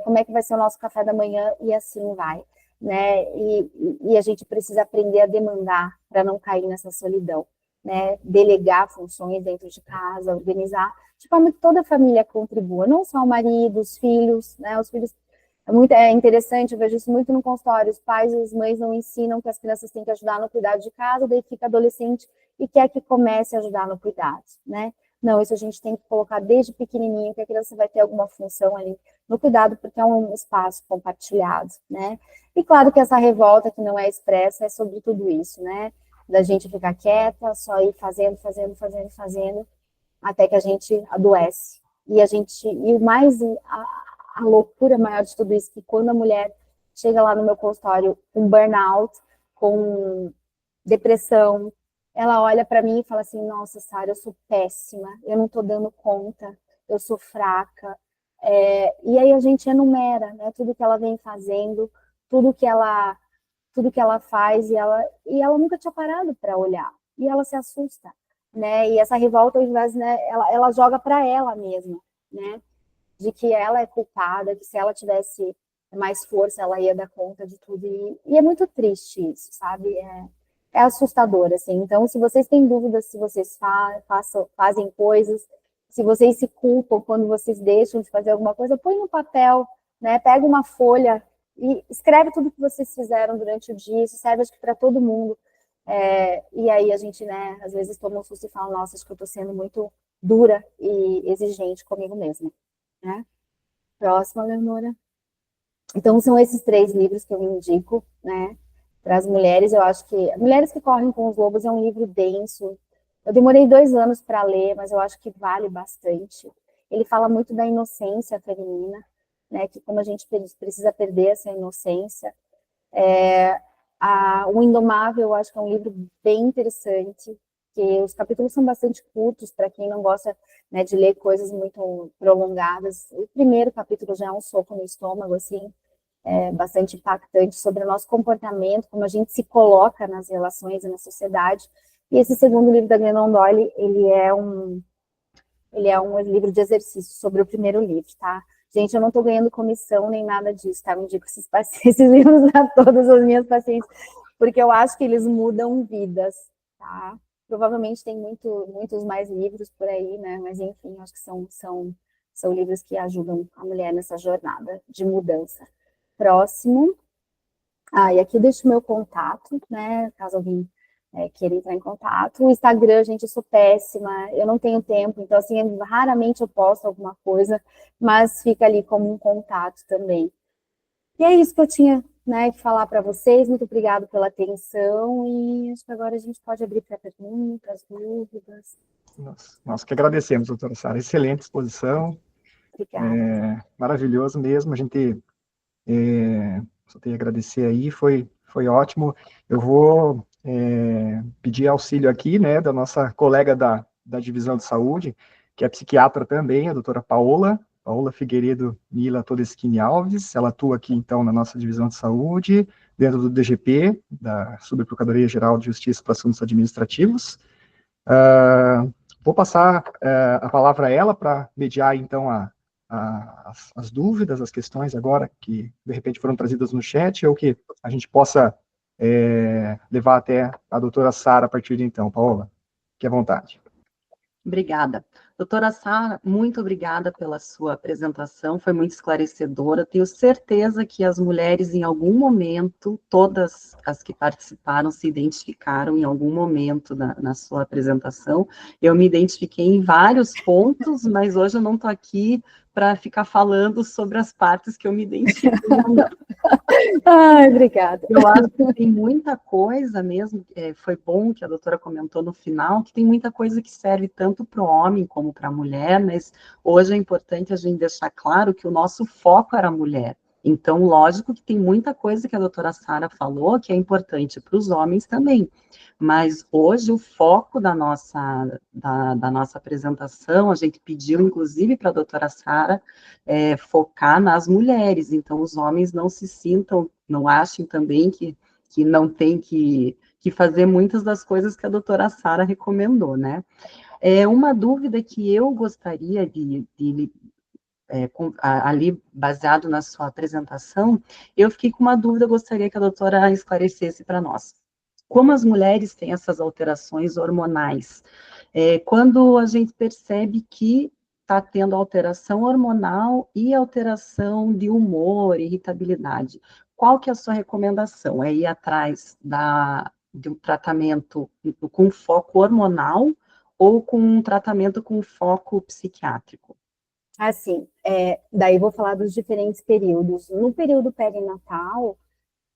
como é que vai ser o nosso café da manhã, e assim vai. Né? E a gente precisa aprender a demandar para não cair nessa solidão. Né? Delegar funções dentro de casa, organizar, de forma que toda a família contribua, não só o marido, os filhos, né? Os filhos é interessante, eu vejo isso muito no consultório, os pais e as mães não ensinam que as crianças têm que ajudar no cuidado de casa, daí fica adolescente e quer que comece a ajudar no cuidado, né? Não, isso a gente tem que colocar desde pequenininho, que a criança vai ter alguma função ali no cuidado, porque é um espaço compartilhado, né? E claro que essa revolta que não é expressa é sobre tudo isso, né? Da gente ficar quieta, só ir fazendo, até que a gente adoece. E o mais, a loucura maior de tudo isso, que quando a mulher chega lá no meu consultório com burnout, com depressão, ela olha para mim e fala assim, nossa, Sara, eu sou péssima, eu não estou dando conta, eu sou fraca. E aí a gente enumera, né, tudo que ela vem fazendo, tudo que ela faz, e ela nunca tinha parado para olhar, e ela se assusta, né, e essa revolta, ao invés, né, ela joga para ela mesma, né, de que ela é culpada, que se ela tivesse mais força, ela ia dar conta de tudo. E é muito triste isso, sabe? É assustador, assim. Então, se vocês têm dúvidas se vocês fazem coisas, se vocês se culpam quando vocês deixam de fazer alguma coisa, põe no papel, né? Pega uma folha e escreve tudo que vocês fizeram durante o dia. Isso serve, acho que, para todo mundo. E aí a gente, né, às vezes toma um susto e fala, nossa, acho que eu tô sendo muito dura e exigente comigo mesma. Né? Próxima, Leonora. Então, são esses 3 livros que eu indico, né, para as mulheres. Eu acho que Mulheres que Correm com os Lobos é um livro denso. Eu demorei 2 anos para ler, mas eu acho que vale bastante. Ele fala muito da inocência feminina, né, que como a gente precisa perder essa inocência. O Indomável, eu acho que é um livro bem interessante, que os capítulos são bastante curtos, para quem não gosta, né, de ler coisas muito prolongadas. O primeiro capítulo já é um soco no estômago, assim, bastante impactante sobre o nosso comportamento, como a gente se coloca nas relações e na sociedade. E esse segundo livro da Glennon Doyle, ele é um livro de exercício sobre o primeiro livro, tá? Gente, eu não estou ganhando comissão nem nada disso, tá? Eu indico esses livros a todas as minhas pacientes, porque eu acho que eles mudam vidas, tá? Provavelmente tem muitos mais livros por aí, né? Mas enfim, acho que São livros que ajudam a mulher nessa jornada de mudança. Próximo. E aqui eu deixo o meu contato, né, caso alguém queira entrar em contato. O Instagram, gente, eu sou péssima, eu não tenho tempo, então, assim, raramente eu posto alguma coisa, mas fica ali como um contato também. E é isso que eu tinha, né, que falar para vocês. Muito obrigada pela atenção e acho que agora a gente pode abrir para perguntas, dúvidas. Nós que agradecemos, doutora Sara. Excelente exposição. Obrigada. Maravilhoso mesmo. A gente só tenho a agradecer aí, foi ótimo. Eu vou pedir auxílio aqui, né, da nossa colega da Divisão de Saúde, que é psiquiatra também, a doutora Paola Figueiredo Mila Todeschini Alves. Ela atua aqui, então, na nossa Divisão de Saúde, dentro do DGP, da Subprocuradoria-Geral de Justiça para Assuntos Administrativos. Vou passar a palavra a ela para mediar, então, as dúvidas, as questões agora que, de repente, foram trazidas no chat, ou que a gente possa levar até a doutora Sara a partir de então. Paola, fique à vontade. Obrigada. Doutora Sara, muito obrigada pela sua apresentação, foi muito esclarecedora. Tenho certeza que as mulheres, em algum momento, todas as que participaram, se identificaram em algum momento na sua apresentação. Eu me identifiquei em vários pontos, mas hoje eu não estou aqui para ficar falando sobre as partes que eu me identifico. Ai, obrigada. Eu acho que tem muita coisa mesmo, foi bom que a doutora comentou no final, que tem muita coisa que serve tanto para o homem como para a mulher, mas hoje é importante a gente deixar claro que o nosso foco era a mulher. Então, lógico que tem muita coisa que a doutora Sara falou que é importante para os homens também, mas hoje o foco da nossa apresentação, a gente pediu inclusive para a doutora Sara focar nas mulheres, então os homens não se sintam, não achem também que não tem que fazer muitas das coisas que a doutora Sara recomendou, né? Uma dúvida que eu gostaria ali, baseado na sua apresentação, eu fiquei com uma dúvida, eu gostaria que a doutora esclarecesse para nós. Como as mulheres têm essas alterações hormonais? Quando a gente percebe que está tendo alteração hormonal e alteração de humor, irritabilidade, qual que é a sua recomendação? É ir atrás de um tratamento com foco hormonal ou com um tratamento com foco psiquiátrico? Assim, daí vou falar dos diferentes períodos. No período perinatal,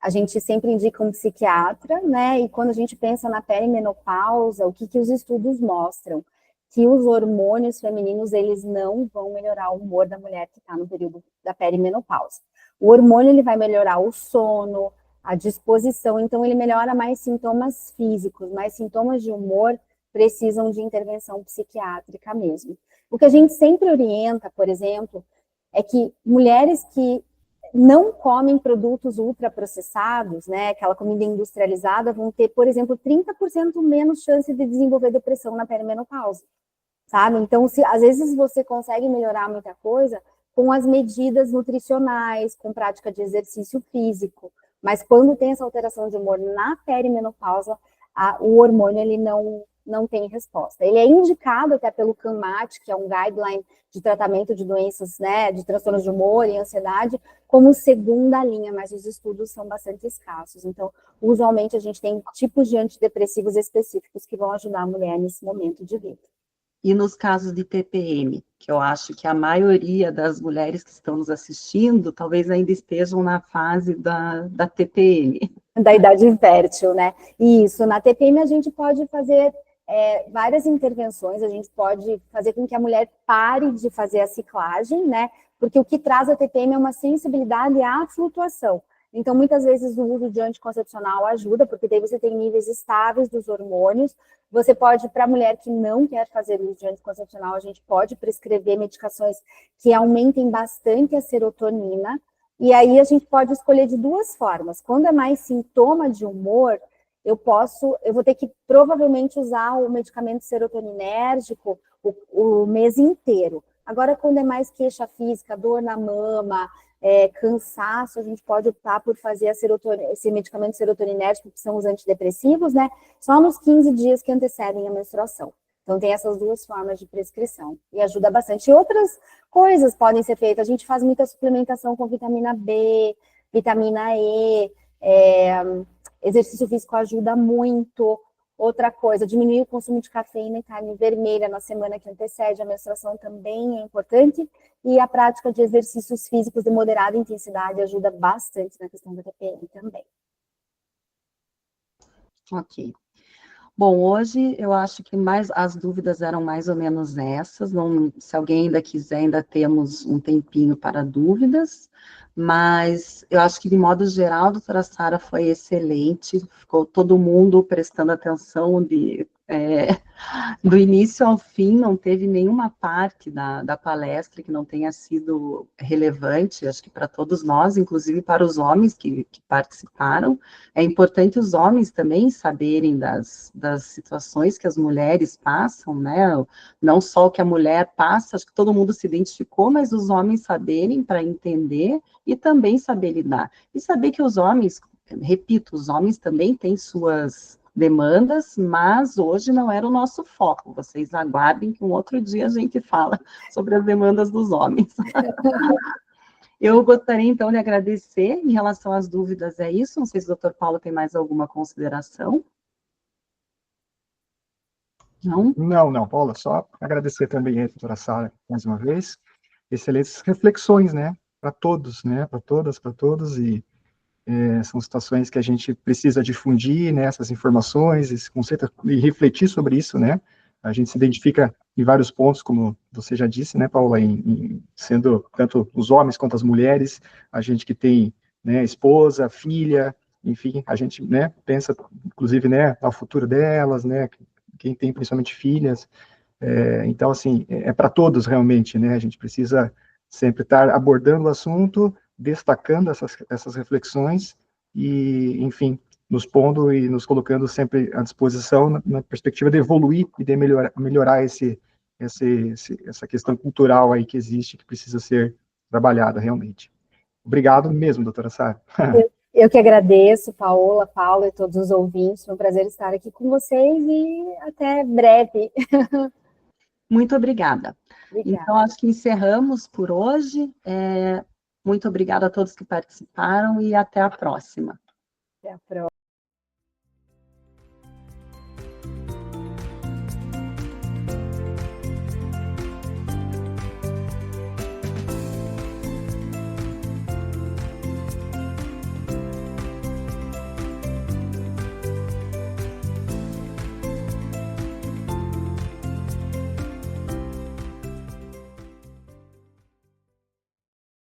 a gente sempre indica um psiquiatra, né? E quando a gente pensa na perimenopausa, o que os estudos mostram? Que os hormônios femininos, eles não vão melhorar o humor da mulher que está no período da perimenopausa. O hormônio, ele vai melhorar o sono, a disposição, então ele melhora mais sintomas físicos, mais sintomas de humor precisam de intervenção psiquiátrica mesmo. O que a gente sempre orienta, por exemplo, é que mulheres que não comem produtos ultraprocessados, né, aquela comida industrializada, vão ter, por exemplo, 30% menos chance de desenvolver depressão na perimenopausa, sabe? Então, às vezes você consegue melhorar muita coisa com as medidas nutricionais, com prática de exercício físico, mas quando tem essa alteração de humor na perimenopausa, o hormônio, ele não tem resposta. Ele é indicado até pelo CANMAT, que é um guideline de tratamento de doenças, né, de transtornos de humor e ansiedade, como segunda linha, mas os estudos são bastante escassos. Então, usualmente a gente tem tipos de antidepressivos específicos que vão ajudar a mulher nesse momento de vida. E nos casos de TPM, que eu acho que a maioria das mulheres que estão nos assistindo, talvez ainda estejam na fase da TPM. Da idade fértil, né? Isso, na TPM a gente pode fazer várias intervenções, a gente pode fazer com que a mulher pare de fazer a ciclagem, né? Porque o que traz a TPM é uma sensibilidade à flutuação. Então, muitas vezes o uso de anticoncepcional ajuda, porque daí você tem níveis estáveis dos hormônios. Você pode, para a mulher que não quer fazer uso de anticoncepcional, a gente pode prescrever medicações que aumentem bastante a serotonina. E aí a gente pode escolher de duas formas. Quando é mais sintoma de humor, eu vou ter que provavelmente usar o medicamento serotoninérgico o mês inteiro. Agora, quando é mais queixa física, dor na mama, cansaço, a gente pode optar por fazer esse medicamento serotoninérgico, que são os antidepressivos, né? Só nos 15 dias que antecedem a menstruação. Então, tem essas duas formas de prescrição. E ajuda bastante. E outras coisas podem ser feitas. A gente faz muita suplementação com vitamina B, vitamina E, exercício físico ajuda muito. Outra coisa, diminuir o consumo de cafeína e carne vermelha na semana que antecede a menstruação também é importante. E a prática de exercícios físicos de moderada intensidade ajuda bastante na questão da TPM também. Ok. Bom, hoje eu acho que as dúvidas eram mais ou menos essas. Não, se alguém ainda quiser, ainda temos um tempinho para dúvidas, mas eu acho que, de modo geral, a doutora Sara foi excelente, ficou todo mundo prestando atenção do início ao fim, não teve nenhuma parte da palestra que não tenha sido relevante, acho que para todos nós, inclusive para os homens que participaram. É importante os homens também saberem das situações que as mulheres passam, né? Não só o que a mulher passa, acho que todo mundo se identificou, mas os homens saberem para entender e também saber lidar. E saber que os homens, repito, os homens também têm suas demandas, mas hoje não era o nosso foco. Vocês aguardem que um outro dia a gente fala sobre as demandas dos homens. Eu gostaria, então, de agradecer. Em relação às dúvidas, é isso. Não sei se o doutor Paulo tem mais alguma consideração. Não? Não, Paula, só agradecer também a doutora Sara mais uma vez. Excelentes reflexões, né, para todos, né, para todas, para todos, e são situações que a gente precisa difundir, né, essas informações, esse conceito, e refletir sobre isso, né. A gente se identifica em vários pontos, como você já disse, né, Paula, sendo tanto os homens quanto as mulheres, a gente que tem, né, esposa, filha, enfim, a gente, né, pensa, inclusive, né, ao futuro delas, né, quem tem principalmente filhas. Então, assim, para todos realmente, né, a gente precisa sempre estar abordando o assunto, destacando essas reflexões e, enfim, nos pondo e nos colocando sempre à disposição na perspectiva de evoluir e de melhorar essa questão cultural aí que existe, que precisa ser trabalhada realmente. Obrigado mesmo, doutora Sara. Eu que agradeço, Paola, Paulo e todos os ouvintes. Foi um prazer estar aqui com vocês e até breve. Muito obrigada. Obrigada. Então, acho que encerramos por hoje. Muito obrigada a todos que participaram e até a próxima. Até a próxima.